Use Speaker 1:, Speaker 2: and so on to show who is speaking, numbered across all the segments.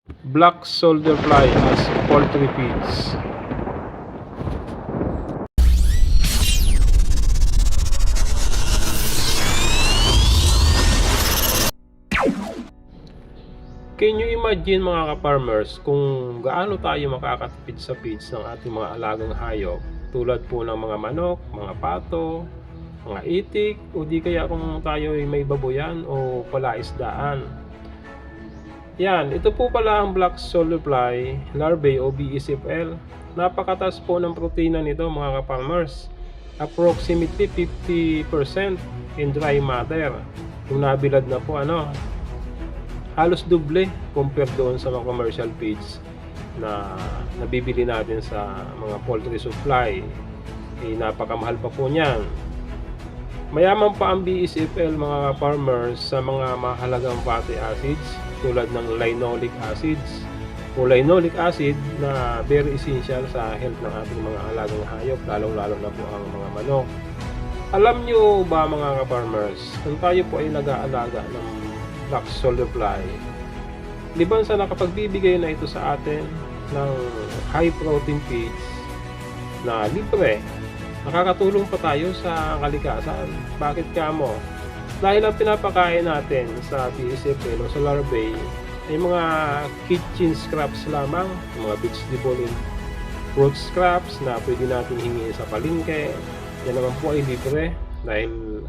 Speaker 1: Black soldier fly as poultry feeds. Can you imagine mga ka-farmers kung gaano tayo makakatipid sa feeds ng ating mga alagang hayop tulad po ng mga manok, mga pato, mga itik o di kaya kung tayo ay may baboyan o palaisdaan. Yan, ito po pala ang black soldier fly larvae o BSFL. Napakataas po ng protina nito mga ka-farmers. Approximately 50% in dry matter. Kung nabilad na po halos doble compared doon sa mga commercial feeds na nabibili natin sa mga poultry supply. Napakamahal pa po niyan. Mayaman pa ang BSFL mga farmers sa mga mahalagang fatty acids tulad ng linoleic acids o linoleic acid na very essential sa health ng ating mga alagang hayop, lalong-lalo na po ang mga manok. Alam nyo ba mga ka-farmers, kung tayo po ay nag-aalaga ng black soldier fly, liban sa nakapagbibigay na ito sa atin ng high protein feeds na libre, nakakatulong pa tayo sa kalikasan. Bakit kamo? Dahil ang pinapakain natin sa BSFL o sa larvae ay mga kitchen scraps lamang, mga vegetable and fruit scraps na pwede natin hingi sa palengke. Yan naman po ay libre dahil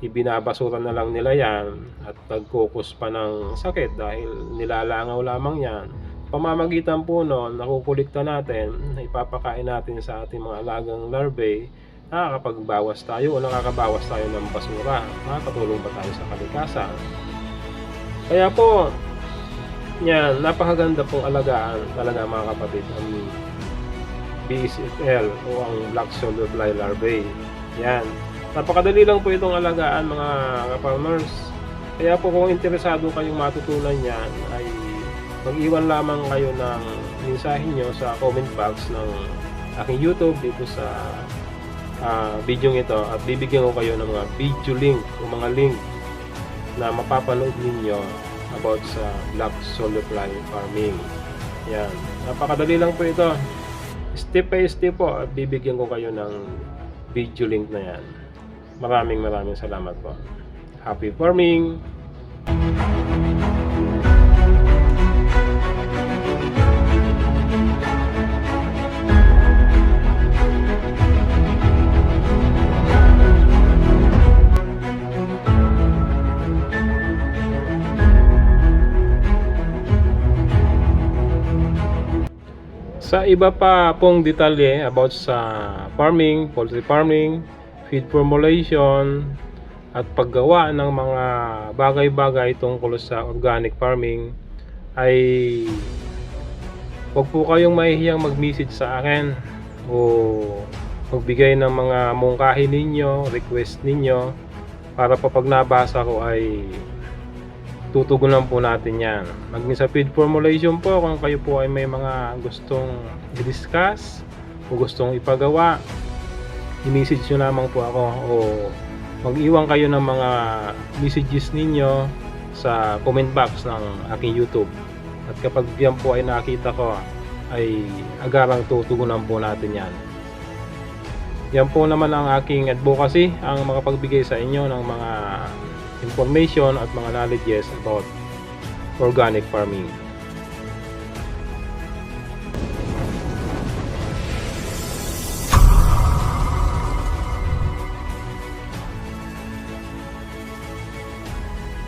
Speaker 1: ibinabasura na lang nila yan at nagkukos pa ng sakit dahil nilalangaw lamang yan. Pamamagitan po noon, nakukulikta natin, ipapakain natin sa ating mga alagang larvae, nakakapagbawas tayo o nakakabawas tayo ng basura, nakakatulong pa tayo sa kalikasan. Kaya po, yan, napakaganda pong alagaan talaga mga kapatid ang BSFL o ang black soldier fly larvae. Yan. Napakadali lang po itong alagaan mga ka-farmers. Kaya po kung interesado kayong matutunan yan ay mag-iwan lamang kayo ng mensahe nyo sa comment box ng aking YouTube dito sa video ito at bibigyan ko kayo ng mga video link o mga link na mapapanood ninyo about sa black soldier fly farming. Yan. Napakadali lang po ito. Step by step po at bibigyan ko kayo ng video link na yan. Maraming salamat po. Happy farming! Sa iba pa pong detalye about sa farming, poultry farming, feed formulation at paggawa ng mga bagay-bagay tungkol sa organic farming ay huwag po kayong mahihiyang mag-message sa akin o magbigay ng mga mungkahi ninyo, request ninyo para pag nabasa ko ay tutugunan po natin yan. Maging sa feed formulation po, kung kayo po ay may mga gustong i-discuss o gustong ipagawa, i-message nyo lamang po ako o mag-iwan kayo ng mga messages ninyo sa comment box ng aking YouTube. At kapag yan po ay nakita ko, ay agarang tutugunan po natin yan. Yan po naman ang aking advocacy, ang makapagbigay sa inyo ng mga information at mga knowledges about organic farming.